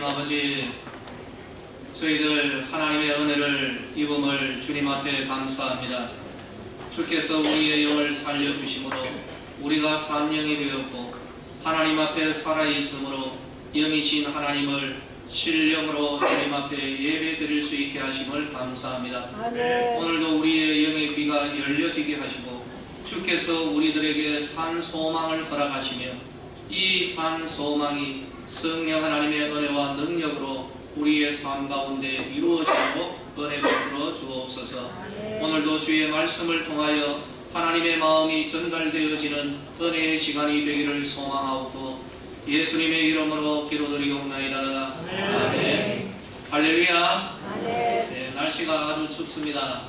하나님 아버지, 저희들 하나님의 은혜를 입음을 주님 앞에 감사합니다. 주께서 우리의 영을 살려주심으로 우리가 산 영이 되었고 하나님 앞에 살아있으므로 영이신 하나님을 신령으로 주님 앞에 예배 드릴 수 있게 하심을 감사합니다. 아멘. 오늘도 우리의 영의 귀가 열려지게 하시고 주께서 우리들에게 산 소망을 허락하시며 이 산 소망이 성령 하나님의 은혜와 능력으로 우리의 삶 가운데 이루어지도록 은혜 베풀어 주옵소서. 오늘도 주의 말씀을 통하여 하나님의 마음이 전달되어지는 은혜의 시간이 되기를 소망하옵고 예수님의 이름으로 기도드리옵나이다. 아멘. 할렐루야. 예, 날씨가 아주 춥습니다.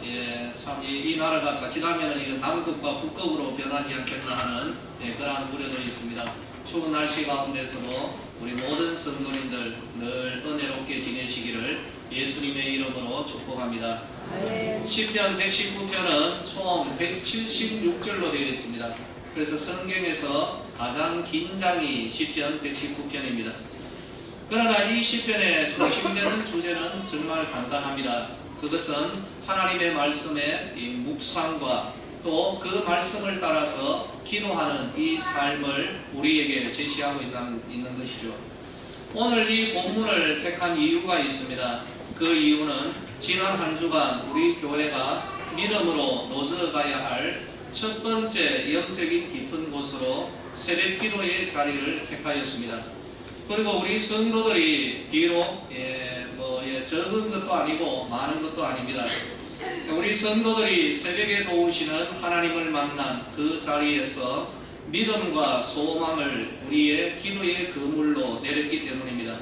참 이 나라가 자칫하면 남극과 북극으로 변하지 않겠나 하는 그러한 우려도 있습니다. 추운 날씨 가운데서도 우리 모든 성도님들 늘 은혜롭게 지내시기를 예수님의 이름으로 축복합니다. 시편 119편은 총 176절로 되어 있습니다. 그래서 성경에서 가장 긴 장이 시편 119편입니다. 그러나 이 시편의 중심되는 주제는 정말 간단합니다. 그것은 하나님의 말씀의 묵상과 또 그 말씀을 따라서 기도하는 이 삶을 우리에게 제시하고 있는 것이죠. 오늘 이 본문을 택한 이유가 있습니다. 그 이유는 지난 한 주간 우리 교회가 믿음으로 노져가야 할 첫 번째 영적인 깊은 곳으로 새벽 기도의 자리를 택하였습니다. 그리고 우리 성도들이 비록 적은 것도 아니고 많은 것도 아닙니다. 우리 성도들이 새벽에 도우시는 하나님을 만난 그 자리에서 믿음과 소망을 우리의 기도의 그물로 내렸기 때문입니다.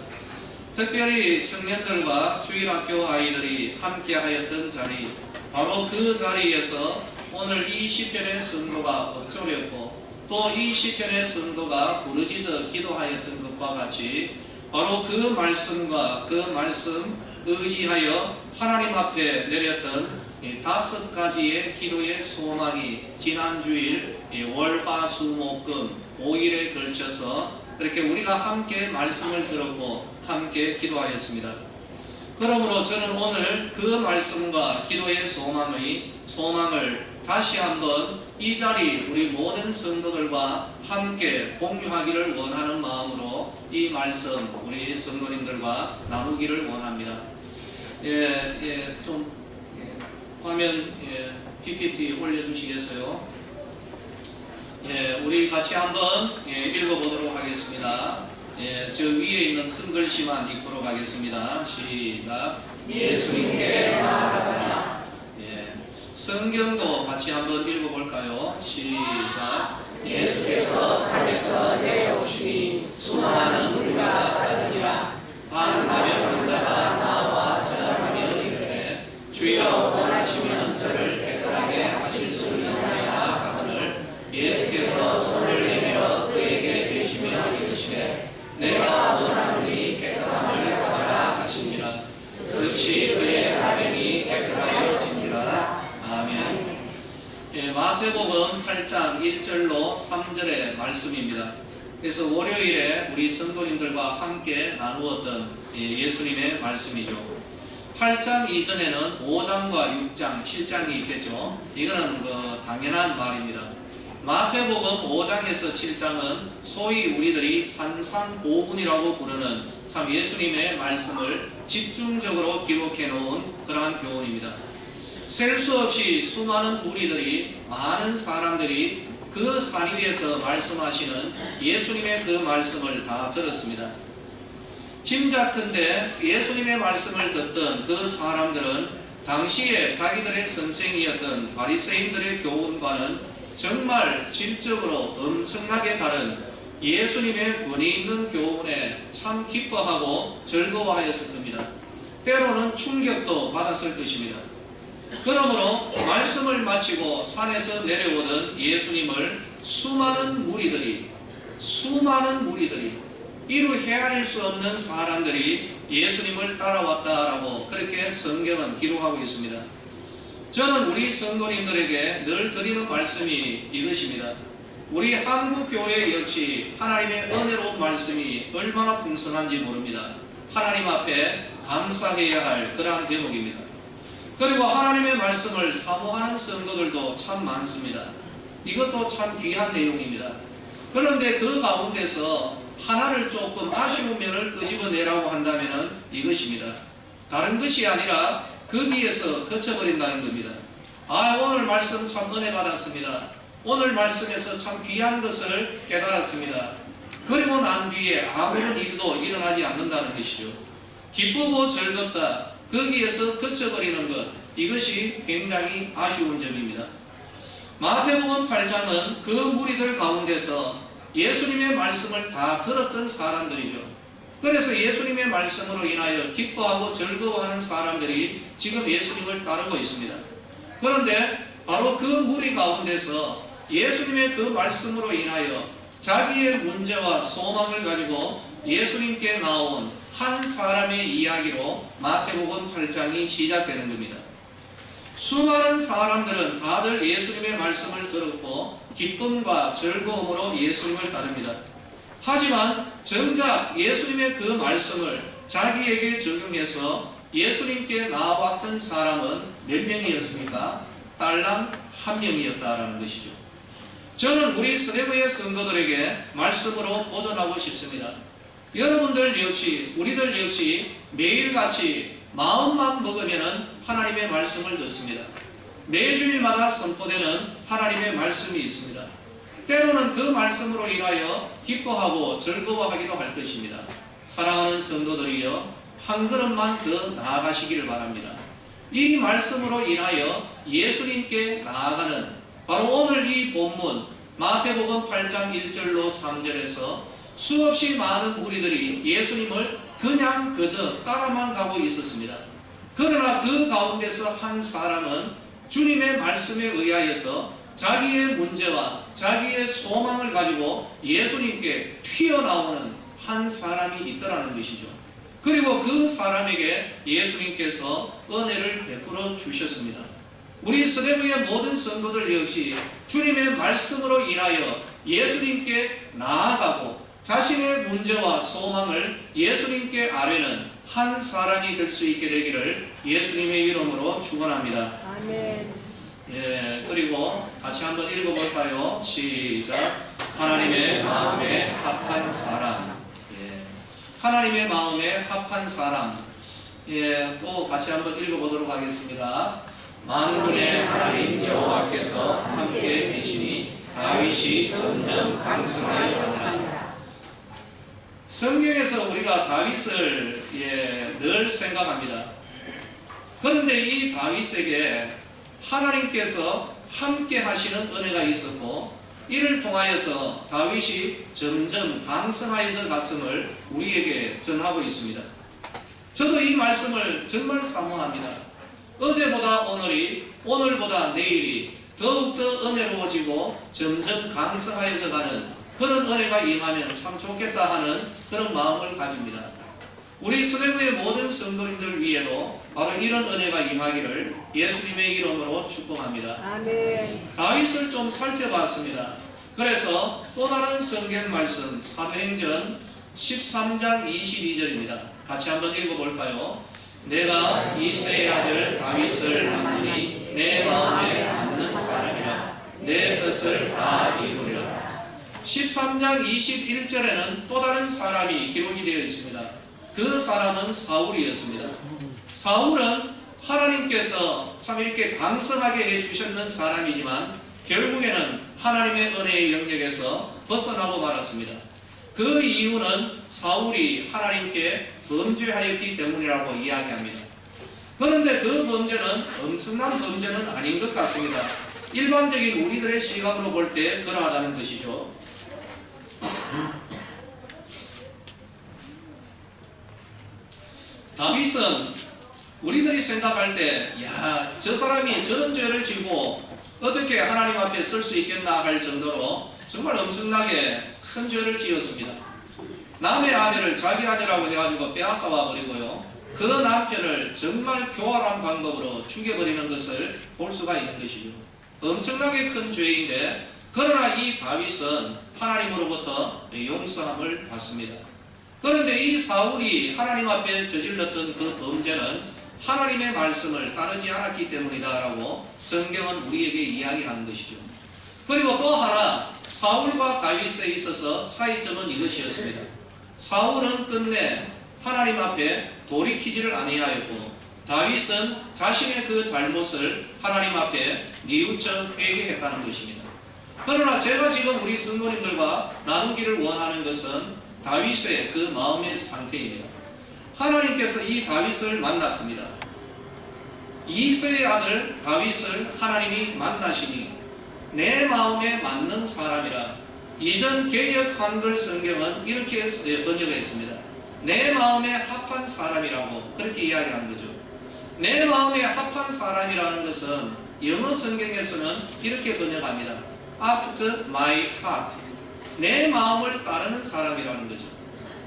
특별히 청년들과 주일학교 아이들이 함께 하였던 자리, 바로 그 자리에서 오늘 이 시편의 성도가 엎드렸고 또 이 시편의 성도가 부르짖어 기도하였던 것과 같이 바로 그 말씀과 그 말씀 의지하여 하나님 앞에 내렸던 5가지의 기도의 소망이 지난주일 월화수목금 5일에 걸쳐서 그렇게 우리가 함께 말씀을 들었고 함께 기도하였습니다. 그러므로 저는 오늘 그 말씀과 기도의 소망을 다시 한번 이 자리 우리 모든 성도들과 함께 공유하기를 원하는 마음으로 이 말씀 우리 성도님들과 나누기를 원합니다. 화면 PPT 올려주시겠어요? 우리 같이 한번 읽어보도록 하겠습니다. 저 위에 있는 큰 글씨만 읽도록 하겠습니다. 시작. 예수님께 나아가자. 성경도 같이 한번 읽어볼까요? 시작. 예수께서 산에서 내려오시니 수많은 우리가 따르니라. 한 나병 환자가 나와 전하며 이르되 주여 원하시면 저를 깨끗하게 하실 수 있나이다 하거늘 예수께서 손을 내밀어 그에게 대시며 이르시되 내가 원하노니 깨끗함을 받아라 하시니라. 즉시 그의 나병이 깨끗하여지니라. 아멘. 마태복음 8장 1절로 3절의 말씀입니다. 그래서 월요일에 우리 성도님들과 함께 나누었던 예수님의 말씀이죠. 8장 이전에는 5장과 6장, 7장이 있겠죠. 이거는 당연한 말입니다. 마태복음 5장에서 7장은 소위 우리들이 산상보훈이라고 부르는 참 예수님의 말씀을 집중적으로 기록해 놓은 그러한 교훈입니다. 셀 수 없이 수많은 무리들이, 많은 사람들이 그 산 위에서 말씀하시는 예수님의 그 말씀을 다 들었습니다. 짐작컨대 예수님의 말씀을 듣던 그 사람들은 당시에 자기들의 선생이었던 바리새인들의 교훈과는 정말 질적으로 엄청나게 다른 예수님의 권위 있는 교훈에 참 기뻐하고 즐거워하였을 겁니다. 때로는 충격도 받았을 것입니다. 그러므로 말씀을 마치고 산에서 내려오던 예수님을 수많은 무리들이 이루 헤아릴 수 없는 사람들이 예수님을 따라왔다라고 그렇게 성경은 기록하고 있습니다. 저는 우리 성도님들에게 늘 드리는 말씀이 이것입니다. 우리 한국교회 역시 하나님의 은혜로운 말씀이 얼마나 풍성한지 모릅니다. 하나님 앞에 감사해야 할 그러한 대목입니다. 그리고 하나님의 말씀을 사모하는 성도들도 참 많습니다. 이것도 참 귀한 내용입니다. 그런데 그 가운데서 하나를 조금 아쉬운 면을 끄집어내라고 한다면 이것입니다. 다른 것이 아니라 거기에서 그쳐버린다는 겁니다. 오늘 말씀 참 은혜 받았습니다. 오늘 말씀에서 참 귀한 것을 깨달았습니다. 그리고 난 뒤에 아무런 일도 일어나지 않는다는 것이죠. 기쁘고 즐겁다. 거기에서 그쳐버리는 것. 이것이 굉장히 아쉬운 점입니다. 마태복음 8장은 그 무리들 가운데서 예수님의 말씀을 다 들었던 사람들이죠. 그래서 예수님의 말씀으로 인하여 기뻐하고 즐거워하는 사람들이 지금 예수님을 따르고 있습니다. 그런데 바로 그 무리 가운데서 예수님의 그 말씀으로 인하여 자기의 문제와 소망을 가지고 예수님께 나온 한 사람의 이야기로 마태복음 8장이 시작되는 겁니다. 수많은 사람들은 다들 예수님의 말씀을 들었고 기쁨과 즐거움으로 예수님을 따릅니다. 하지만 정작 예수님의 그 말씀을 자기에게 적용해서 예수님께 나왔던 사람은 몇 명이었습니까? 딸랑 한 명이었다라는 것이죠. 저는 우리 스네브의 성도들에게 말씀으로 도전하고 싶습니다. 여러분들 역시, 우리들 역시 매일같이 마음만 먹으면 하나님의 말씀을 듣습니다. 매주일마다 선포되는 하나님의 말씀이 있습니다. 때로는 그 말씀으로 인하여 기뻐하고 즐거워하기도 할 것입니다. 사랑하는 성도들이여, 한 걸음만 더 나아가시기를 바랍니다. 이 말씀으로 인하여 예수님께 나아가는 바로 오늘 이 본문 마태복음 8장 1절로 3절에서 수없이 많은 무리들이 예수님을 그냥 그저 따라만 가고 있었습니다. 그러나 그 가운데서 한 사람은 주님의 말씀에 의하여서 자기의 문제와 자기의 소망을 가지고 예수님께 튀어나오는 한 사람이 있더라는 것이죠. 그리고 그 사람에게 예수님께서 은혜를 베풀어 주셨습니다. 우리 스네브의 모든 성도들 역시 주님의 말씀으로 인하여 예수님께 나아가고 자신의 문제와 소망을 예수님께 아뢰는 한 사람이 될 수 있게 되기를 예수님의 이름으로 축원합니다. 아멘. 그리고 같이 한번 읽어볼까요? 시작. 하나님의 마음에 합한 사람. 하나님의 마음에 합한 사람. 또 같이 한번 읽어보도록 하겠습니다. 만군의 하나님 여호와께서 함께 계시니 다윗이 점점 강성하여 가니라. 성경에서 우리가 다윗을 늘 생각합니다. 그런데 이 다윗에게 하나님께서 함께 하시는 은혜가 있었고 이를 통하여서 다윗이 점점 강성하여서 갔음을 우리에게 전하고 있습니다. 저도 이 말씀을 정말 사모합니다. 어제보다 오늘이, 오늘보다 내일이 더욱더 은혜로워지고 점점 강성하여서 가는 그런 은혜가 임하면 참 좋겠다 하는 그런 마음을 가집니다. 우리 스네브의 모든 성도님들 위에도 바로 이런 은혜가 임하기를 예수님의 이름으로 축복합니다. 아멘. 다윗을 좀 살펴봤습니다. 그래서 또 다른 성경 말씀 사도행전 13장 22절입니다. 같이 한번 읽어볼까요? 내가 이새의 아들 다윗을 낳으니 내 마음에 맞는 사람이라 내 뜻을 다 이루리라. 13장 21절에는 또 다른 사람이 기록이 되어 있습니다. 그 사람은 사울이었습니다. 사울은 하나님께서 참 이렇게 강성하게 해주셨는 사람이지만 결국에는 하나님의 은혜의 영역에서 벗어나고 말았습니다. 그 이유는 사울이 하나님께 범죄하였기 때문이라고 이야기합니다. 그런데 그 범죄는 엄청난 범죄는 아닌 것 같습니다. 일반적인 우리들의 시각으로 볼 때 그러하다는 것이죠. 다윗은 우리들이 생각할 때, 야, 저 사람이 저런 죄를 지고 어떻게 하나님 앞에 설 수 있겠나 할 정도로 정말 엄청나게 큰 죄를 지었습니다. 남의 아내를 자기 아내라고 해가지고 빼앗아와 버리고요. 그 남편을 정말 교활한 방법으로 죽여버리는 것을 볼 수가 있는 것이죠. 엄청나게 큰 죄인데, 그러나 이 다윗은 하나님으로부터 용서함을 받습니다. 그런데 이 사울이 하나님 앞에 저질렀던 그 범죄는 하나님의 말씀을 따르지 않았기 때문이다라고 성경은 우리에게 이야기하는 것이죠. 그리고 또 하나 사울과 다윗에 있어서 차이점은 이것이었습니다. 사울은 끝내 하나님 앞에 돌이키지를 아니하였고 다윗은 자신의 그 잘못을 하나님 앞에 뉘우쳐 회개했다는 것입니다. 그러나 제가 지금 우리 성도님들과 나누기를 원하는 것은 다윗의 그 마음의 상태입니다. 하나님께서 이 다윗을 만났습니다. 이새의 아들 다윗을 하나님이 만나시니 내 마음에 맞는 사람이라. 이전 개역 한글 성경은 이렇게 번역했습니다. 내 마음에 합한 사람이라고 그렇게 이야기한 거죠. 내 마음에 합한 사람이라는 것은 영어 성경에서는 이렇게 번역합니다. After my heart. 내 마음을 따르는 사람이라는 거죠.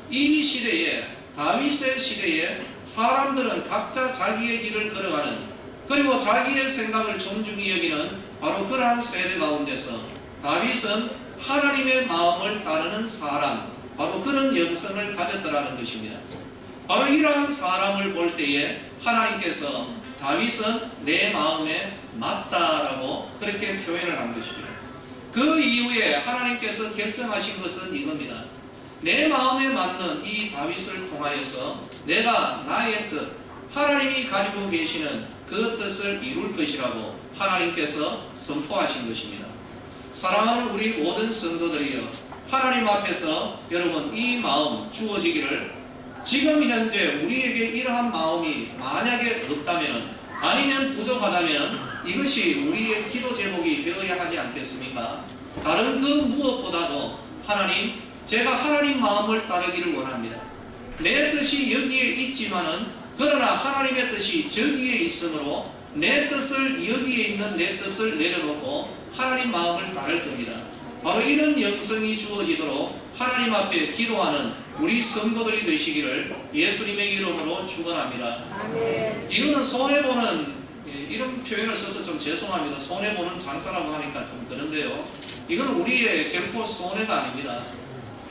이 시대에 다윗의 시대에 사람들은 각자 자기의 길을 걸어가는 그리고 자기의 생각을 존중히 여기는 바로 그러한 세대 가운데서 다윗은 하나님의 마음을 따르는 사람 바로 그런 영성을 가졌더라는 것입니다. 바로 이러한 사람을 볼 때에 하나님께서 다윗은 내 마음에 맞다라고 그렇게 표현을 한 것입니다. 그 이후에 하나님께서 결정하신 것은 이겁니다. 내 마음에 맞는 이 다윗을 통하여서 내가 나의 뜻, 하나님이 가지고 계시는 그 뜻을 이룰 것이라고 하나님께서 선포하신 것입니다. 사랑하는 우리 모든 성도들이여, 하나님 앞에서 여러분 이 마음 주어지기를, 지금 현재 우리에게 이러한 마음이 만약에 없다면, 아니면 부족하다면 이것이 우리의 기도 제목이 되어야 하지 않겠습니까? 다른 그 무엇보다도 하나님, 제가 하나님 마음을 따르기를 원합니다. 내 뜻이 여기에 있지만은 그러나 하나님의 뜻이 저기에 있으므로 내 뜻을, 여기에 있는 내 뜻을 내려놓고 하나님 마음을 따를 겁니다. 바로 이런 영성이 주어지도록 하나님 앞에 기도하는 우리 성도들이 되시기를 예수님의 이름으로 축원합니다. 아멘. 이거는 손해보는, 이런 표현을 써서 좀 죄송합니다. 손해보는 장사라고 하니까 좀 그런데요, 이건 우리의 결코 손해가 아닙니다.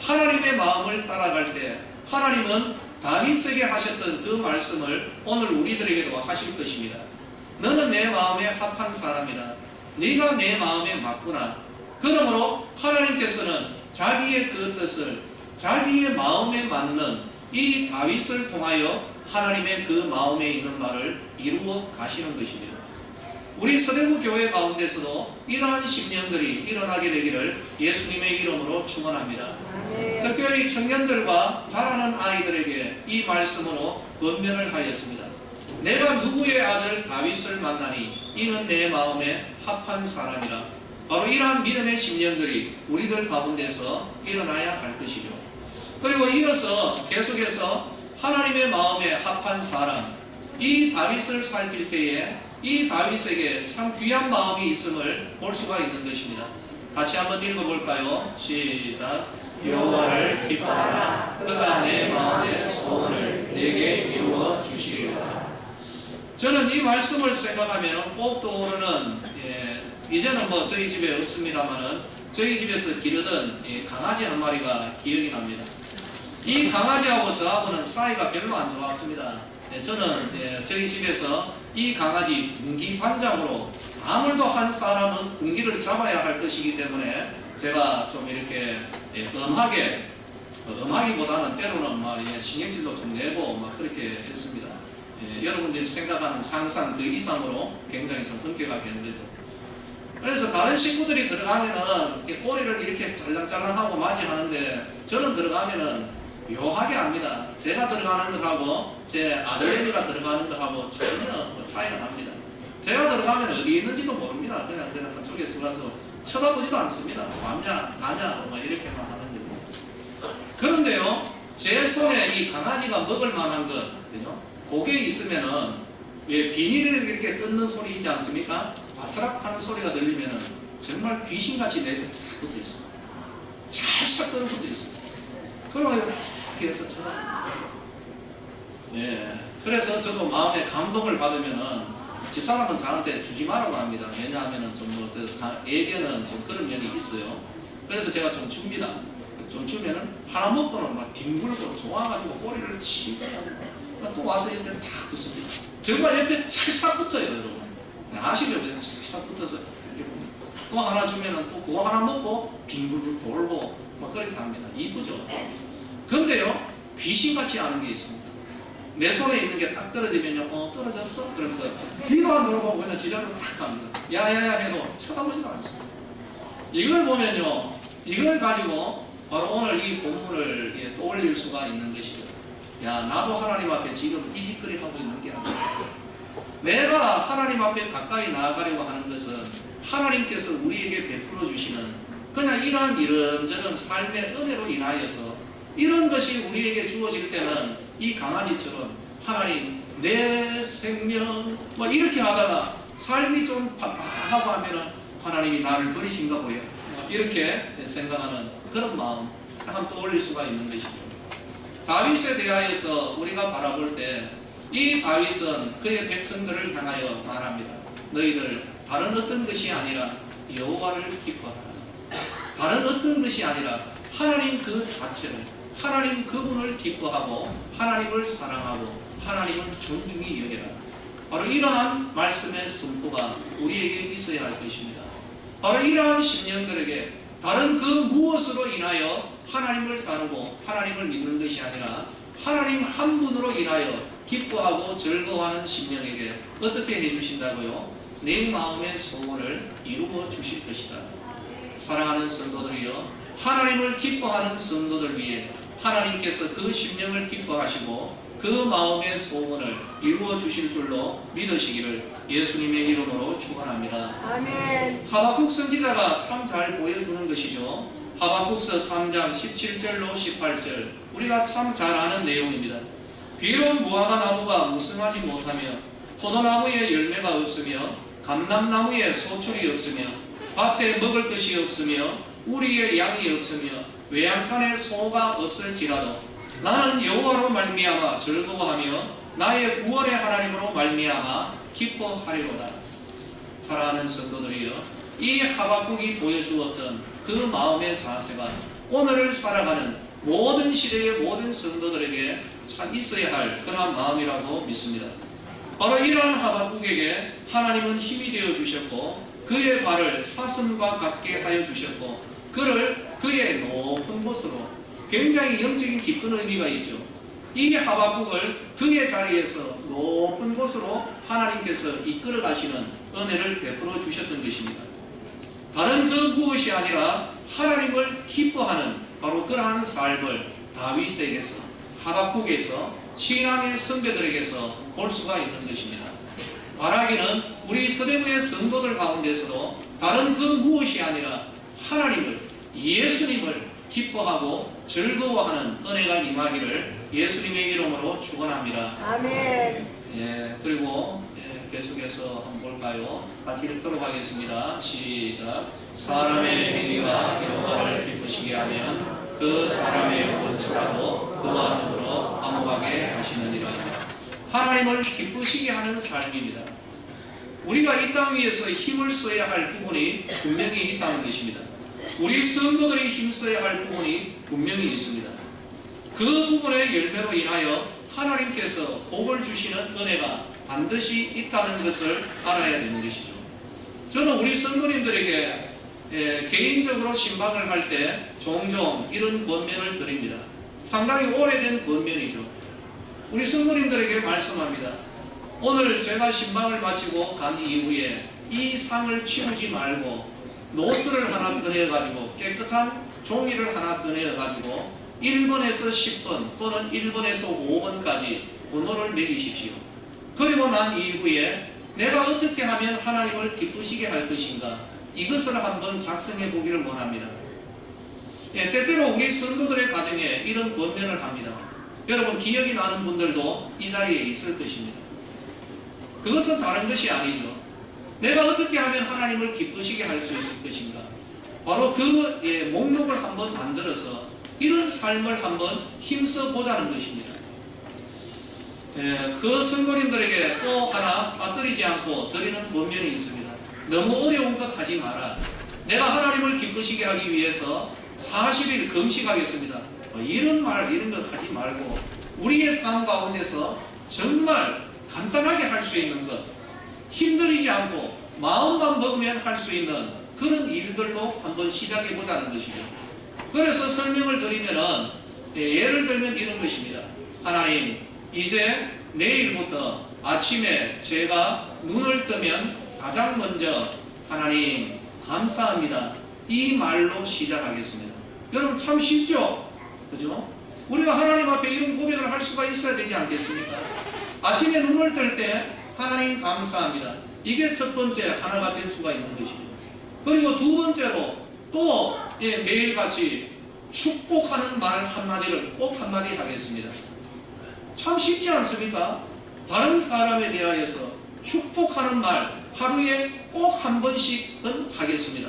하나님의 마음을 따라갈 때 하나님은 다윗에게 하셨던 그 말씀을 오늘 우리들에게도 하실 것입니다. 너는 내 마음에 합한 사람이다. 네가 내 마음에 맞구나. 그러므로 하나님께서는 자기의 그 뜻을, 자기의 마음에 맞는 이 다윗을 통하여 하나님의 그 마음에 있는 말을 이루어 가시는 것입니다. 우리 서대구 교회 가운데서도 이러한 심령들이 일어나게 되기를 예수님의 이름으로 축원합니다. 특별히 청년들과 자라는 아이들에게 이 말씀으로 권면을 하였습니다. 내가 누구의 아들 다윗을 만나니 이는 내 마음에 합한 사람이라. 바로 이러한 믿음의 심령들이 우리들 가운데서 일어나야 할 것이죠. 그리고 이어서 계속해서 하나님의 마음에 합한 사람, 이 다윗을 살필 때에 이 다윗에게 참 귀한 마음이 있음을 볼 수가 있는 것입니다. 같이 한번 읽어볼까요? 시작. 여호와를 기뻐하라. 그가 내 마음의 소원을 내게 이루어 주시리라. 저는 이 말씀을 생각하면 꼭 떠오르는, 이제는 뭐 저희 집에 없습니다만은 저희 집에서 기르던 강아지 한 마리가 기억이 납니다. 이 강아지하고 저하고는 사이가 별로 안 좋았습니다. 저는 저희 집에서 이 강아지 군기 반장으로, 아무래도 한 사람은 군기를 잡아야 할 것이기 때문에 제가 좀 이렇게 엄하게, 엄하기보다는 때로는 막 신경질도 좀 내고 막 그렇게 했습니다. 여러분들이 생각하는 상상 그 이상으로 굉장히 좀 엄격하게 했는데도, 그래서 다른 친구들이 들어가면은 꼬리를 이렇게 짤랑짤랑하고 맞이하는데 저는 들어가면은 묘하게 합니다. 제가 들어가는 것하고 제 아들내미가 들어가는 것하고 전혀 차이가 납니다. 제가 들어가면 어디 있는지도 모릅니다. 그냥 한쪽에서 가서 쳐다보지도 않습니다. 왔냐 가냐 뭐 이렇게만 하는데. 그런데요, 제 손에 이 강아지가 먹을 만한 것, 그죠? 고개 있으면은 왜 비닐을 이렇게 뜯는 소리 있지 않습니까? 바스락 하는 소리가 들리면은 정말 귀신같이 내 것도 있어요. 찰싹 뜨는 것도 있어요. 그러면 이렇게 해서 그래서 저도 마음에 감동을 받으면은 집사람은 저한테 주지 말라고 합니다. 왜냐하면은 좀 애견은 좀 그런 면이 있어요. 그래서 제가 좀 줍니다. 좀 주면은 하나 먹고는 막 뒹굴고 좋아가지고 꼬리를 치고 또 와서 옆에 다 붙습니다. 정말 옆에 찰싹 붙어요, 여러분. 아시죠? 그냥 찰싹 붙어서 이렇게 또 하나 주면은 또 그거 하나 먹고 빙글을 돌고 막 그렇게 합니다. 이쁘죠? 근데요, 귀신같이 아는 게 있습니다. 내 손에 있는 게 딱 떨어지면요, 떨어졌어? 그러면서 뒤도 안 돌고 그냥 지장으로 딱 갑니다. 야야야 해도 쳐다보지도 않습니다. 이걸 보면요, 이걸 가지고 바로 오늘 이 본문을 떠올릴 수가 있는 것이죠. 야, 나도 하나님 앞에 지금 이짓거리 하고 있는 게 아니야. 내가 하나님 앞에 가까이 나아가려고 하는 것은 하나님께서 우리에게 베풀어 주시는 그냥 이런저런 삶의 은혜로 인하여서 이런 것이 우리에게 주어질 때는 이 강아지처럼 하나님 내 생명 뭐 이렇게 하다가 삶이 좀 하고 하면은 하나님이 나를 버리신가 보여 이렇게 생각하는 그런 마음 한번 떠올릴 수가 있는 것이죠. 다윗에 대하여서 우리가 바라볼 때 이 다윗은 그의 백성들을 향하여 말합니다. 너희들 다른 어떤 것이 아니라 여호와를 기뻐하라. 다른 어떤 것이 아니라 하나님 그 자체를 하나님 그분을 기뻐하고 하나님을 사랑하고 하나님을 존중히 여겨라. 바로 이러한 말씀의 선포가 우리에게 있어야 할 것입니다. 바로 이러한 심령들에게 다른 그 무엇으로 인하여 하나님을 다루고 하나님을 믿는 것이 아니라 하나님 한 분으로 인하여 기뻐하고 즐거워하는 심령에게 어떻게 해주신다고요? 내 마음의 소원을 이루어 주실 것이다. 사랑하는 성도들이여, 하나님을 기뻐하는 성도들 위해 하나님께서 그 심령을 기뻐하시고 그 마음의 소원을 이루어 주실 줄로 믿으시기를 예수님의 이름으로 축원합니다. 아멘. 하박국 선지자가 참 잘 보여주는 것이죠. 하박국서 3장 17절로 18절 우리가 참 잘 아는 내용입니다. 비록 무화과 나무가 무성하지 못하며 포도나무에 열매가 없으며 감람나무에 소출이 없으며 밭에 먹을 것이 없으며 우리의 양이 없으며 외양간에 소가 없을지라도 나는 여호와로 말미암아 즐거워하며 나의 구원의 하나님으로 말미암아 기뻐하리로다. 사랑하는 성도들이여, 이 하박국이 보여주었던 그 마음의 자세가 오늘을 살아가는 모든 시대의 모든 성도들에게 참 있어야 할 그런 마음이라고 믿습니다. 바로 이러한 하박국에게 하나님은 힘이 되어 주셨고 그의 발을 사슴과 같게 하여 주셨고 그를 그의 높은 곳으로, 굉장히 영적인 깊은 의미가 있죠. 이 하박국을 그의 자리에서 높은 곳으로 하나님께서 이끌어 가시는 은혜를 베풀어 주셨던 것입니다. 다른 그 무엇이 아니라 하나님을 기뻐하는 바로 그러한 삶을 다윗에게서, 하박국에서, 신앙의 선배들에게서 볼 수가 있는 것입니다. 바라기는 우리 서대부의 성도들 가운데서도 다른 그 무엇이 아니라 하나님을, 예수님을 기뻐하고 즐거워하는 은혜가 임하기를 예수님의 이름으로 축원합니다. 아멘. 그리고 계속해서 한번 볼까요? 같이 읽도록 하겠습니다. 시작. 사람의 행위가 여호와를 기쁘시게 하면 그 사람의 원수라도 그와 더불어 화목하게 하시느니라. 하나님을 기쁘시게 하는 삶입니다. 우리가 이 땅 위에서 힘을 써야 할 부분이 분명히 있다는 것입니다. 우리 성도들이 힘써야 할 부분이 분명히 있습니다. 그 부분의 열매로 인하여 하나님께서 복을 주시는 은혜가 반드시 있다는 것을 알아야 되는 것이죠. 저는 우리 성도님들에게 개인적으로 신방을 할 때 종종 이런 권면을 드립니다. 상당히 오래된 권면이죠. 우리 성도님들에게 말씀합니다. 오늘 제가 신방을 마치고 간 이후에 이 상을 치우지 말고 노트를 하나 꺼내가지고 깨끗한 종이를 하나 꺼내가지고 1번에서 10번 또는 1번에서 5번까지 번호를 매기십시오. 그리고 난 이후에 내가 어떻게 하면 하나님을 기쁘시게 할 것인가, 이것을 한번 작성해 보기를 원합니다. 때때로 우리 성도들의 가정에 이런 권면을 합니다. 여러분 기억이 나는 분들도 이 자리에 있을 것입니다. 그것은 다른 것이 아니죠. 내가 어떻게 하면 하나님을 기쁘시게 할 수 있을 것인가, 바로 그 목록을 한번 만들어서 이런 삶을 한번 힘써 보자는 것입니다. 그 성도님들에게 또 하나 빠뜨리지 않고 드리는 권면이 있습니다. 너무 어려운 것 하지 마라. 내가 하나님을 기쁘시게 하기 위해서 40일 금식하겠습니다. 이런 것 하지 말고 우리의 삶 가운데서 정말 간단하게 할 수 있는 것, 힘들이지 않고 마음만 먹으면 할 수 있는 그런 일들로 한번 시작해 보자는 것이죠. 그래서 설명을 드리면은 예를 들면 이런 것입니다. 하나님, 이제 내일부터 아침에 제가 눈을 뜨면 가장 먼저 하나님 감사합니다, 이 말로 시작하겠습니다. 여러분 참 쉽죠? 그죠? 우리가 하나님 앞에 이런 고백을 할 수가 있어야 되지 않겠습니까? 아침에 눈을 뜰 때 하나님 감사합니다, 이게 첫 번째 하나가 될 수가 있는 것이죠. 그리고 두 번째로 또 매일같이 축복하는 말 한마디를 꼭 한마디 하겠습니다. 참 쉽지 않습니까? 다른 사람에 대하여서 축복하는 말 하루에 꼭 한 번씩은 하겠습니다.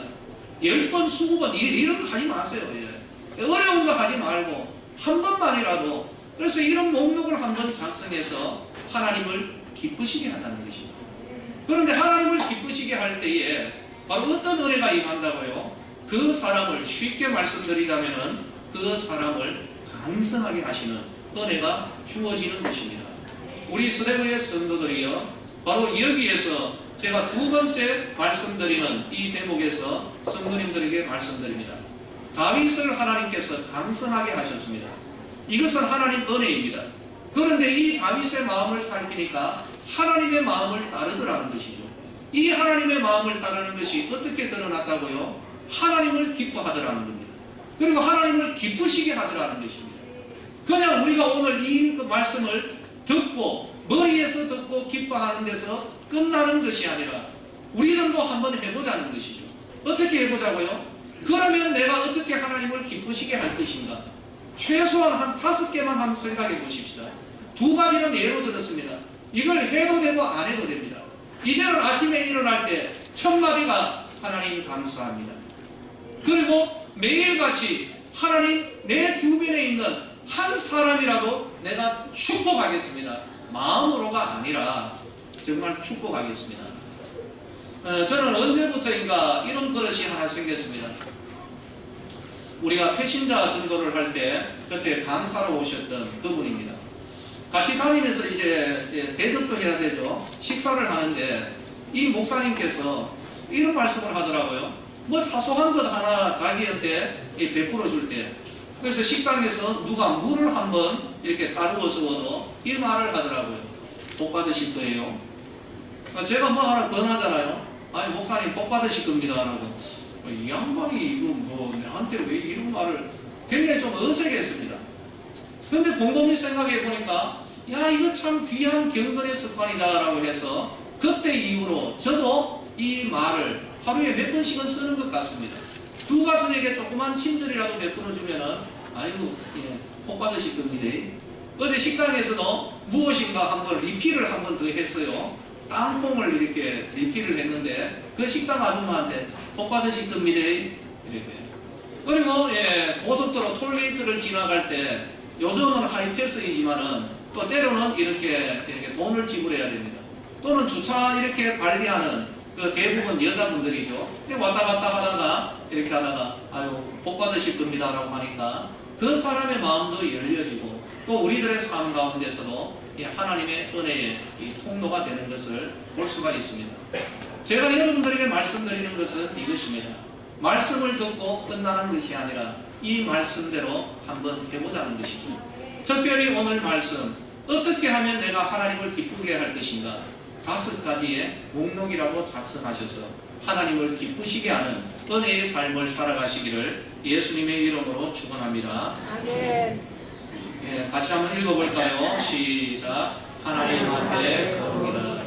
10번, 20번 이런 거 하지 마세요. 어려운 거 하지 말고 한 번만이라도, 그래서 이런 목록을 한번 작성해서 하나님을 기쁘시게 하자는 것입니다. 그런데 하나님을 기쁘시게 할 때에 바로 어떤 은혜가 임한다고요? 그 사람을 쉽게 말씀드리자면은 그 사람을 강성하게 하시는 은혜가 주어지는 것입니다. 우리 스데브의 성도들이요, 바로 여기에서 제가 두 번째 말씀드리는 이 대목에서 성도님들에게 말씀드립니다. 다윗을 하나님께서 강성하게 하셨습니다. 이것은 하나님 은혜입니다. 그런데 이 다윗의 마음을 살피니까 하나님의 마음을 따르더라는 것이죠. 이 하나님의 마음을 따르는 것이 어떻게 드러났다고요? 하나님을 기뻐하더라는 겁니다. 그리고 하나님을 기쁘시게 하더라는 것입니다. 그냥 우리가 오늘 이 말씀을 듣고 머리에서 듣고 기뻐하는 데서 끝나는 것이 아니라 우리들도 한번 해보자는 것이죠. 어떻게 해보자고요? 그러면 내가 어떻게 하나님을 기쁘시게 할 것인가? 최소한 한 5개만 한번 생각해 보십시다. 2가지는 예로 들었습니다. 이걸 해도 되고 안 해도 됩니다. 이제는 아침에 일어날 때 첫 마디가 하나님 감사합니다. 그리고 매일같이 하나님 내 주변에 있는 한 사람이라도 내가 축복하겠습니다. 마음으로가 아니라 정말 축복하겠습니다. 저는 언제부터인가 이런 버릇이 하나 생겼습니다. 우리가 태신자 전도를 할 때 그때 강사로 오셨던 그분입니다. 같이 다니면서 이제 대접도 해야 되죠. 식사를 하는데 이 목사님께서 이런 말씀을 하더라고요. 뭐 사소한 것 하나 자기한테 베풀어 줄 때, 그래서 식당에서 누가 물을 한번 이렇게 따르고 주어도 이 말을 하더라고요. 복 받으실 거예요. 제가 뭐 하나 권하잖아요. 아니 목사님 복 받으실 겁니다 라고. 이 양반이 이거 뭐 나한테 왜 이런 말을, 굉장히 좀 어색했습니다. 근데 곰곰이 생각해 보니까 야 이거 참 귀한 경건의 습관이다 라고 해서 그때 이후로 저도 이 말을 하루에 몇 번씩은 쓰는 것 같습니다. 두 가족에게 조그만 친절이라도 베풀어주면은 아이고 복 받으실 겁니다. 어제 식당에서도 무엇인가 한번 리필을 한번 더 했어요. 땅콩을 이렇게 리필을 했는데 그 식당 아줌마한테 복 받으실 겁니다 이렇게. 그리고 고속도로 톨게이트를 지나갈 때 요즘은 하이패스이지만은 또 때로는 이렇게 돈을 지불해야 됩니다. 또는 주차 이렇게 관리하는 그 대부분 여자분들이죠. 왔다 갔다 하다가 이렇게 하다가 아유 복 받으실 겁니다 라고 하니까 그 사람의 마음도 열려지고 또 우리들의 삶 가운데서도 이 하나님의 은혜의 이 통로가 되는 것을 볼 수가 있습니다. 제가 여러분들에게 말씀드리는 것은 이것입니다. 말씀을 듣고 끝나는 것이 아니라 이 말씀대로 한번 해보자는 것이죠. 특별히 오늘 말씀, 어떻게 하면 내가 하나님을 기쁘게 할 것인가? 5가지의 목록이라고 작성하셔서 하나님을 기쁘시게 하는 은혜의 삶을 살아가시기를 예수님의 이름으로 축원합니다. 아멘. 같이 한번 읽어볼까요? 시작. 하나님 앞에 거룩이다.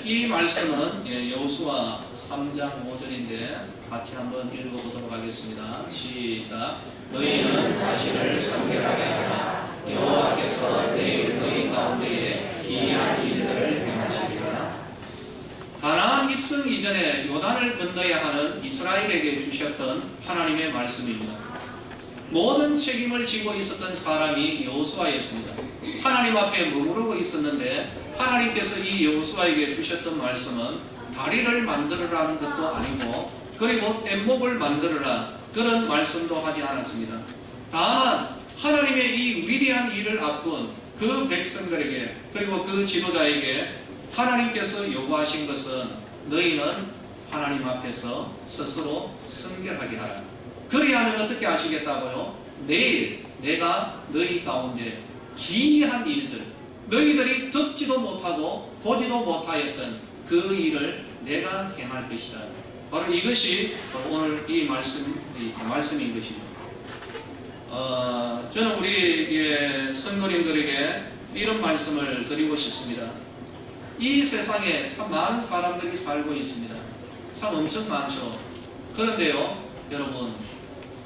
이 말씀은 여호수아 3장 5절인데 같이 한번 읽어보도록 하겠습니다. 시작. 너희는 자신을 성결하게 하라. 여호와께서 내일 너희 가운데에 기이한 일들을 행하시리라. 가나안 입성 이전에 요단을 건너야 하는 이스라엘에게 주셨던 하나님의 말씀입니다. 모든 책임을 지고 있었던 사람이 여호수아였습니다. 하나님 앞에 머무르고 있었는데 하나님께서 이 여호수아에게 주셨던 말씀은 다리를 만들으라는 것도 아니고 그리고 뗏목을 만들어라, 그런 말씀도 하지 않았습니다. 다만 하나님의 이 위대한 일을 앞둔 그 백성들에게, 그리고 그 지도자에게 하나님께서 요구하신 것은 너희는 하나님 앞에서 스스로 성결하게 하라. 그리하면 어떻게 하시겠다고요? 내일 내가 너희 가운데 기이한 일들, 너희들이 듣지도 못하고 보지도 못하였던 그 일을 내가 행할 것이다. 바로 이것이 오늘 이 말씀인 것입니다. 저는 우리 성도님들에게 이런 말씀을 드리고 싶습니다. 이 세상에 참 많은 사람들이 살고 있습니다. 참 엄청 많죠. 그런데요, 여러분,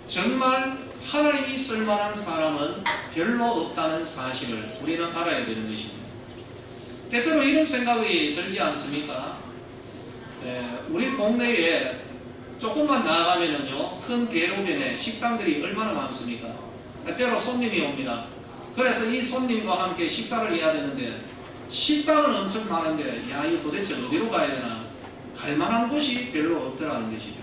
정말 하나님이 쓸만한 사람은 별로 없다는 사실을 우리는 알아야 되는 것입니다. 때때로 이런 생각이 들지 않습니까? 우리 동네에 조금만 나아가면은요, 큰 대로변에 식당들이 얼마나 많습니까? 때로 손님이 옵니다. 그래서 이 손님과 함께 식사를 해야 되는데, 식당은 엄청 많은데, 야, 이거 도대체 어디로 가야 되나? 갈 만한 곳이 별로 없더라는 것이죠.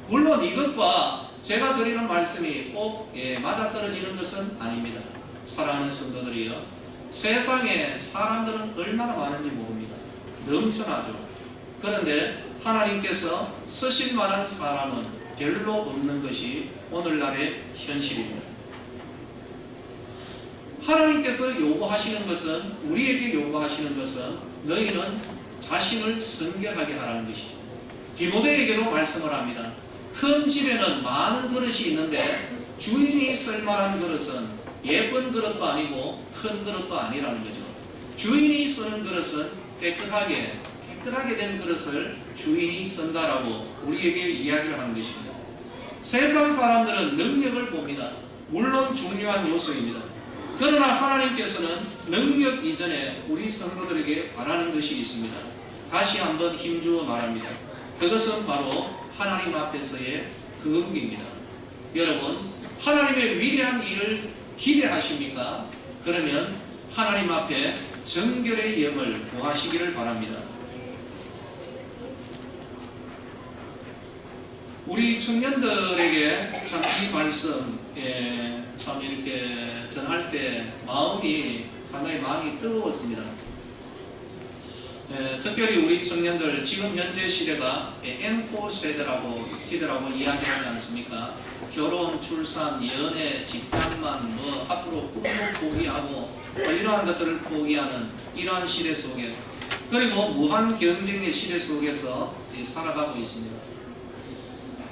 물론 이것과 제가 드리는 말씀이 꼭 맞아떨어지는 것은 아닙니다. 사랑하는 성도들이요, 세상에 사람들은 얼마나 많은지 모릅니다. 넘쳐나죠. 그런데 하나님께서 쓰실 만한 사람은 별로 없는 것이 오늘날의 현실입니다. 하나님께서 요구하시는 것은, 우리에게 요구하시는 것은 너희는 자신을 성결하게 하라는 것이죠. 디모데에게도 말씀을 합니다. 큰 집에는 많은 그릇이 있는데 주인이 쓸만한 그릇은 예쁜 그릇도 아니고 큰 그릇도 아니라는 거죠. 주인이 쓰는 그릇은 깨끗하게 된 그릇을 주인이 쓴다라고 우리에게 이야기를 하는 것입니다. 세상 사람들은 능력을 봅니다. 물론 중요한 요소입니다. 그러나 하나님께서는 능력 이전에 우리 성도들에게 바라는 것이 있습니다. 다시 한번 힘주어 말합니다. 그것은 바로 하나님 앞에서의 거룩입니다. 여러분, 하나님의 위대한 일을 기대하십니까? 그러면 하나님 앞에 정결의 영을 구하시기를 바랍니다. 우리 청년들에게 참 이 말씀 참 이렇게 전할 때 상당히 마음이 뜨거웠습니다. 특별히 우리 청년들, 지금 현재 시대가 M4 시대라고 이야기하지 않습니까? 결혼, 출산, 연애, 직장만 앞으로 꿈도 포기하고 이러한 것들을 포기하는 이러한 시대 속에, 그리고 무한 경쟁의 시대 속에서 살아가고 있습니다.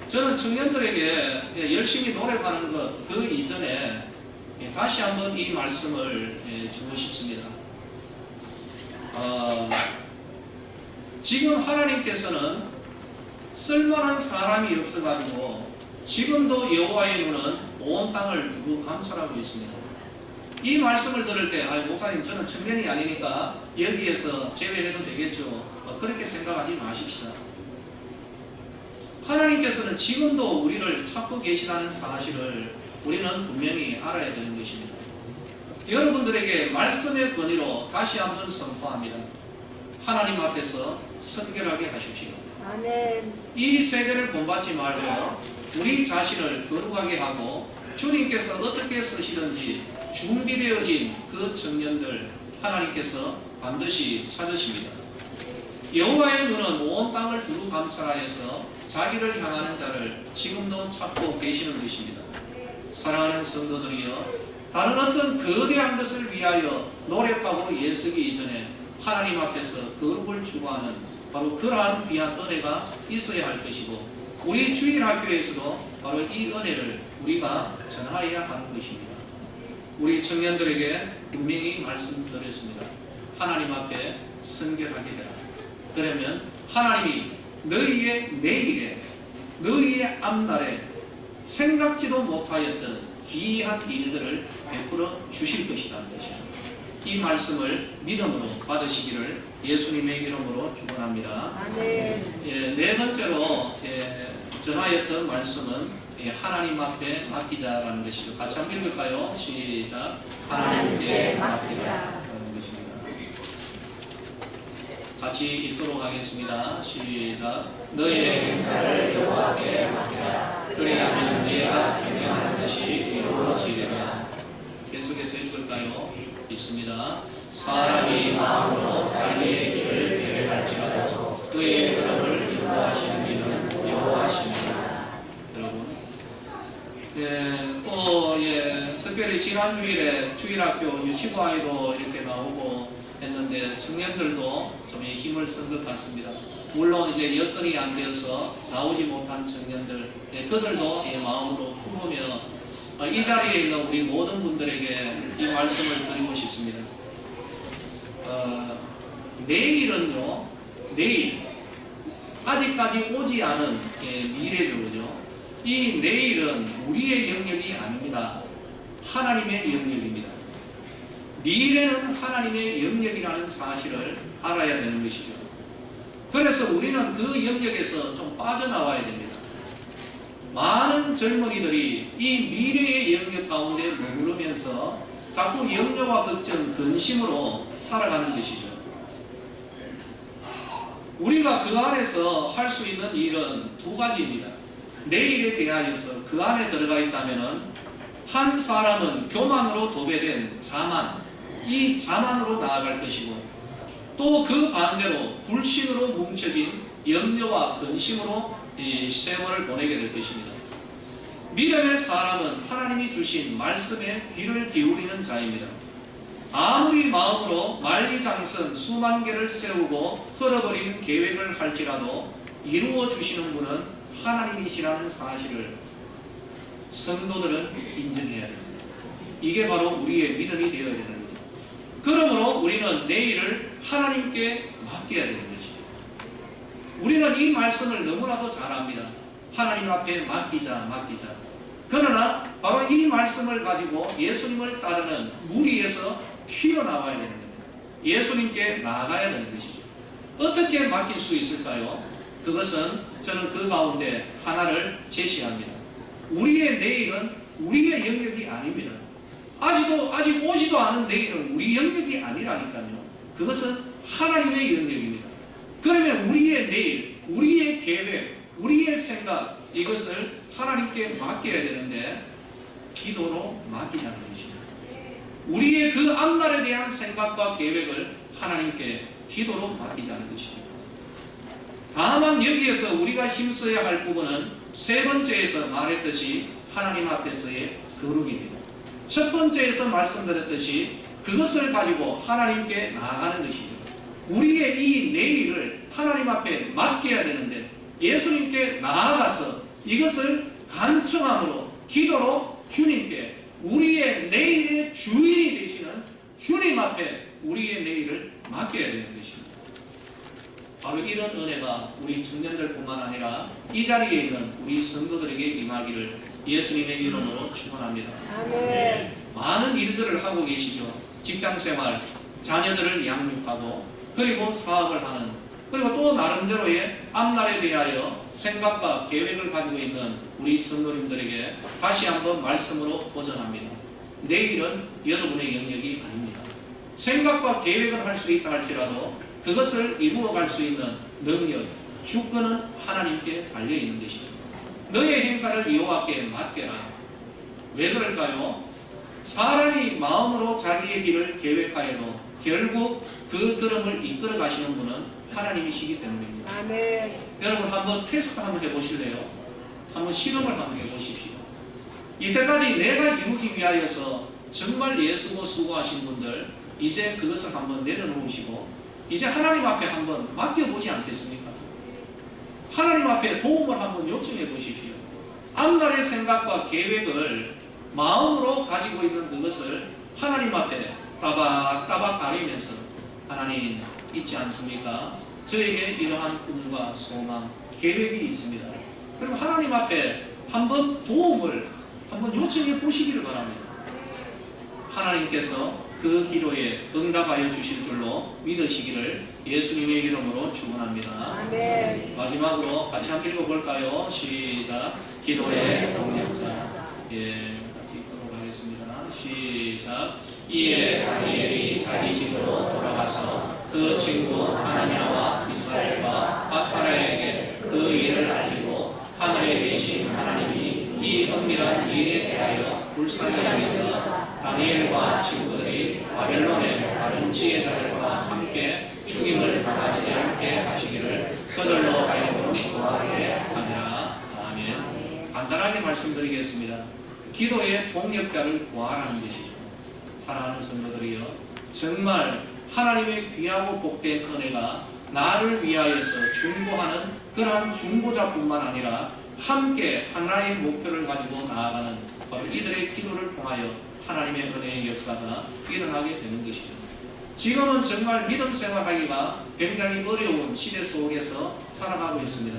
저는 청년들에게 열심히 노력하는 것, 그 이전에 다시 한번 이 말씀을 주고 싶습니다. 지금 하나님께서는 쓸만한 사람이 없어가지고 지금도 여호와의 눈은 온 땅을 두루 감찰하고 있습니다. 이 말씀을 들을 때, 목사님, 저는 청년이 아니니까 여기에서 제외해도 되겠죠, 그렇게 생각하지 마십시다. 하나님께서는 지금도 우리를 찾고 계시다는 사실을 우리는 분명히 알아야 되는 것입니다. 여러분들에게 말씀의 권위로 다시 한번 선포합니다. 하나님 앞에서 성결하게 하십시오. 아멘. 이 세대를 본받지 말고 우리 자신을 거룩하게 하고 주님께서 어떻게 쓰시든지 준비되어진 그 청년들 하나님께서 반드시 찾으십니다. 여호와의 눈은 온 땅을 두루 감찰하여서 자기를 향하는 자를 지금도 찾고 계시는 것입니다. 사랑하는 성도들이여, 다른 어떤 거대한 것을 위하여 노력하고 애쓰기 이전에 하나님 앞에서 거룩을 추구하는 바로 그러한 귀한 은혜가 있어야 할 것이고, 우리 주일학교에서도 바로 이 은혜를 우리가 전하여야 하는 것입니다. 우리 청년들에게 분명히 말씀드렸습니다. 하나님 앞에 성결하게 되라. 그러면 하나님이 너희의 내일에, 너희의 앞날에 생각지도 못하였던 귀한 일들을 베풀어 주실 것이라는 것이죠. 이 말씀을 믿음으로 받으시기를 예수님의 이름으로 축원합니다. 아멘. 네 번째로 전하였던 말씀은 하나님 앞에 맡기자라는 것이죠. 같이 한번 읽을까요? 시작. 하나님께 맡기라. 라는 것입니다. 같이 읽도록 하겠습니다. 시작. 너희의 행사를 여호와께 맡기라. 그리하면 네가 경영하는 것이 이루어지리라. 계속해서 읽을까요? 읽습니다. 사람이 마음으로 자기의 길을 계획할지라도 그의 걸음을 인도하시는 이는 여호와시니라. 여러분, 특별히 지난 주일에 주일학교 유치부 아이도 이렇게 나오고 했는데 청년들도 좀 힘을 쓴 것 같습니다. 물론 이제 여건이 안 되어서 나오지 못한 청년들, 그들도 마음으로 품으며 이 자리에 있는 우리 모든 분들에게 이 말씀을 드리고 싶습니다. 내일은요, 내일 아직까지 오지 않은 미래죠, 그죠? 이 내일은 우리의 영역이 아닙니다. 하나님의 영역입니다. 미래는 하나님의 영역이라는 사실을 알아야 되는 것이죠. 그래서 우리는 그 영역에서 좀 빠져나와야 됩니다. 많은 젊은이들이 이 미래의 영역 가운데 머무르면서 자꾸 염려와 걱정, 근심으로 살아가는 것이죠. 우리가 그 안에서 할 수 있는 일은 두 가지입니다. 내일에 대하여서 그 안에 들어가 있다면 한 사람은 교만으로 도배된 자만, 이 자만으로 나아갈 것이고 또 그 반대로 불신으로 뭉쳐진 염려와 근심으로 이 세월을 보내게 될 것입니다. 믿음의 사람은 하나님이 주신 말씀에 귀를 기울이는 자입니다. 아무리 마음으로 만리장성 수만 개를 세우고 흘러버린 계획을 할지라도 이루어 주시는 분은 하나님이시라는 사실을 성도들은 인정해야 됩니다. 이게 바로 우리의 믿음이 되어야 되는 거죠. 그러므로 우리는 내일을 하나님께 맡겨야 되는 것이죠. 우리는 이 말씀을 너무나도 잘 압니다. 하나님 앞에 맡기자. 그러나 바로 이 말씀을 가지고 예수님을 따르는 무리에서 튀어나와야 되는 겁니다. 예수님께 나아가야 되는 것이죠. 어떻게 맡길 수 있을까요? 그것은 저는 그 가운데 하나를 제시합니다. 우리의 내일은 우리의 영역이 아닙니다. 아직 오지도 않은 내일은 우리 영역이 아니라니까요. 그것은 하나님의 영역입니다. 그러면 우리의 내일, 우리의 계획, 우리의 생각, 이것을 하나님께 맡겨야 되는데 기도로 맡기자는 것입니다. 우리의 그 앞날에 대한 생각과 계획을 하나님께 기도로 맡기자는 것입니다. 다만 여기에서 우리가 힘써야 할 부분은 세 번째에서 말했듯이 하나님 앞에서의 거룩입니다. 첫 번째에서 말씀드렸듯이 그것을 가지고 하나님께 나아가는 것이죠. 우리의 이 내일을 하나님 앞에 맡겨야 되는데 예수님께 나아가서 이것을 간청함으로 기도로 주님께 우리의 내일의 주인이 되시는 주님 앞에 우리의 내일을 맡겨야 되는 것입니다. 바로 이런 은혜가 우리 청년들뿐만 아니라 이 자리에 있는 우리 성도들에게 임하기를 예수님의 이름으로 축원합니다. 아멘. 많은 일들을 하고 계시죠. 직장생활, 자녀들을 양육하고 그리고 사업을 하는, 그리고 또 나름대로의 앞날에 대하여 생각과 계획을 가지고 있는 우리 성도님들에게 다시 한번 말씀으로 도전합니다. 내일은 여러분의 영역이 아닙니다. 생각과 계획을 할 수 있다 할지라도 그것을 이루어갈 수 있는 능력, 주권은 하나님께 달려있는 것이죠. 너의 행사를 여호와께 맡겨라. 왜 그럴까요? 사람이 마음으로 자기의 길을 계획하여도 결국 그 걸음을 이끌어 가시는 분은 하나님이시기 때문입니다. 아멘. 여러분 한번 테스트 한번 해보실래요? 한번 실험을 한번 해보십시오. 이때까지 내가 이루기 위하여서 정말 애쓰고 수고하신 분들 이제 그것을 한번 내려놓으시고 이제 하나님 앞에 한번 맡겨보지 않겠습니까? 하나님 앞에 도움을 한번 요청해 보십시오. 앞날의 생각과 계획을 마음으로 가지고 있는 그것을 하나님 앞에 따박따박 가리면서 하나님 있지 않습니까? 저에게 이러한 꿈과 소망, 계획이 있습니다. 그럼 하나님 앞에 한번 도움을 한번 요청해 보시기를 바랍니다. 하나님께서 그 기도에 응답하여 주실 줄로 믿으시기를 예수님의 이름으로 축원합니다. 아멘. 마지막으로 같이 함께 읽어볼까요? 시작. 기도의 동력자. 같이 읽도록 하겠습니다. 시작. 이에 다니엘이 자기 집으로 돌아가서 그 친구 하나냐와 미사엘과 아사랴에게 그 일을 알리고 하늘에 계신 하나님이 이 은밀한 일에 대하여 불쌍히 여기서 다니엘과 친구들이 바벨론의 다른 지혜자들과 함께 죽임을 당하지 않게 하시기를 그들로 하여금 구하게 하니라. 아멘. 간단하게 말씀드리겠습니다. 기도의 동력자를 구하라는 것이죠. 사랑하는 성도들이요, 정말 하나님의 귀하고 복된 은혜가 나를 위하여서 중보하는 그러한 중보자뿐만 아니라 함께 하나의 목표를 가지고 나아가는 바로 이들의 기도를 통하여 하나님의 은혜의 역사가 일어나게 되는 것이죠. 지금은 정말 믿음 생활하기가 굉장히 어려운 시대 속에서 살아가고 있습니다.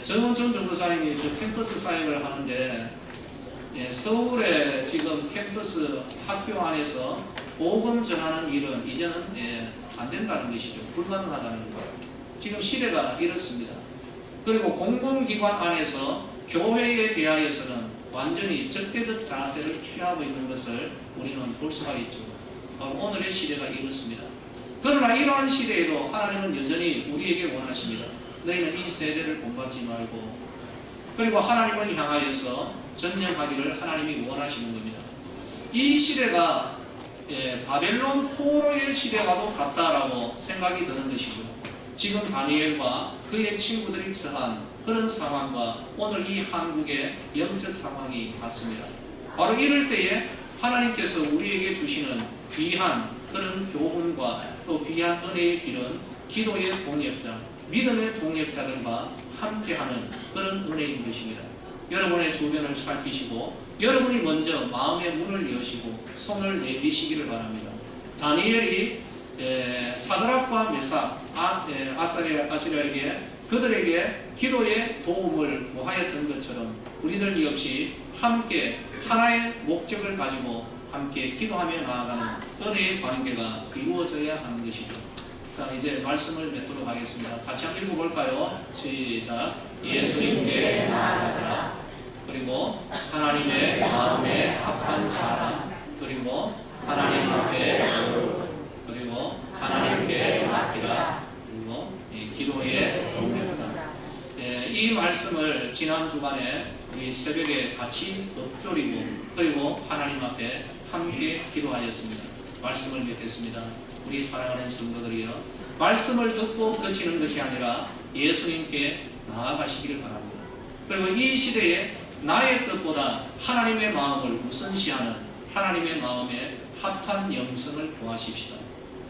정은정 전도사님이 캠퍼스 사역을 하는데 서울에 지금 캠퍼스 학교 안에서 복음 전하는 일은 이제는 안 된다는 것이죠. 불가능하다는 거예요. 지금 시대가 이렇습니다. 그리고 공공기관 안에서 교회에 대하여서는 완전히 적대적 자세를 취하고 있는 것을 우리는 볼 수가 있죠. 오늘의 시대가 이렇습니다. 그러나 이러한 시대에도 하나님은 여전히 우리에게 원하십니다. 너희는 이 세대를 본받지 말고, 그리고 하나님을 향하여서 전념하기를 하나님이 원하시는 겁니다. 이 시대가 바벨론 포로의 시대와도 같다라고 생각이 드는 것이죠. 지금 다니엘과 그의 친구들이 처한 그런 상황과 오늘 이 한국의 영적 상황이 같습니다. 바로 이럴 때에 하나님께서 우리에게 주시는 귀한 그런 교훈과 또 귀한 은혜의 길은 기도의 동역자, 믿음의 동역자들과 함께하는 그런 은혜인 것입니다. 여러분의 주변을 살피시고 여러분이 먼저 마음의 문을 여시고 손을 내미시기를 바랍니다. 다니엘이 사드락과 메삭, 아사랴에게 그들에게 기도의 도움을 구하였던 것처럼 우리들 역시 함께 하나의 목적을 가지고 함께 기도하며 나아가는 은혜의 관계가 이루어져야 하는 것이죠. 자, 이제 말씀을 맺도록 하겠습니다. 같이 한번 읽어볼까요? 시작. 예수님께 나아가자. 그리고 하나님의 마음에 합한 사람, 그리고 하나님 앞에 그리고 하나님께 맡기라. 그리고 기도의 동역자. 이 말씀을 지난 주간에 우리 새벽에 같이 읊조리고 그리고 하나님 앞에 함께 기도하였습니다. 말씀을 맺겠습니다. 우리 사랑하는 성도들이여, 말씀을 듣고 그치는 것이 아니라 예수님께 나아가시기를 바랍니다. 그리고 이 시대에 나의 뜻보다 하나님의 마음을 우선시하는 하나님의 마음에 합한 영성을 구하십시다.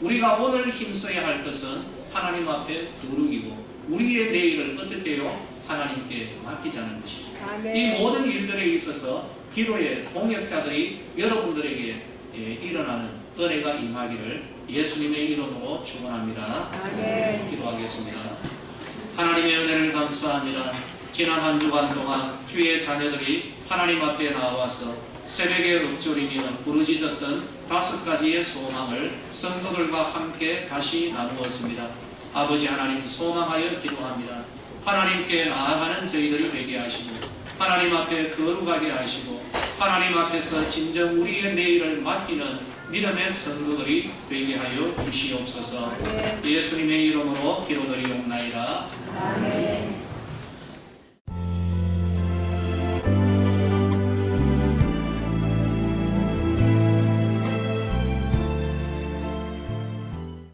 우리가 오늘 힘써야 할 것은 하나님 앞에 거룩이고 우리의 내일을 어떻게 해요? 하나님께 맡기자는 것이죠. 아멘. 이 모든 일들에 있어서 기도의 동역자들이 여러분들에게 일어나는 은혜가 임하기를 예수님의 이름으로 축원합니다. 아멘. 기도하겠습니다. 하나님의 은혜를 감사합니다. 지난 한 주간 동안 주의 자녀들이 하나님 앞에 나와서 새벽에 읊조리며 부르짖었던 5가지의 소망을 성도들과 함께 다시 나누었습니다. 아버지 하나님, 소망하여 기도합니다. 하나님께 나아가는 저희들이 되게 하시고 하나님 앞에 거룩하게 하시고 하나님 앞에서 진정 우리의 내일을 맡기는 믿음의 성도들이 되게 하여 주시옵소서. 예수님의 이름으로 기도드리옵나이다. 아멘.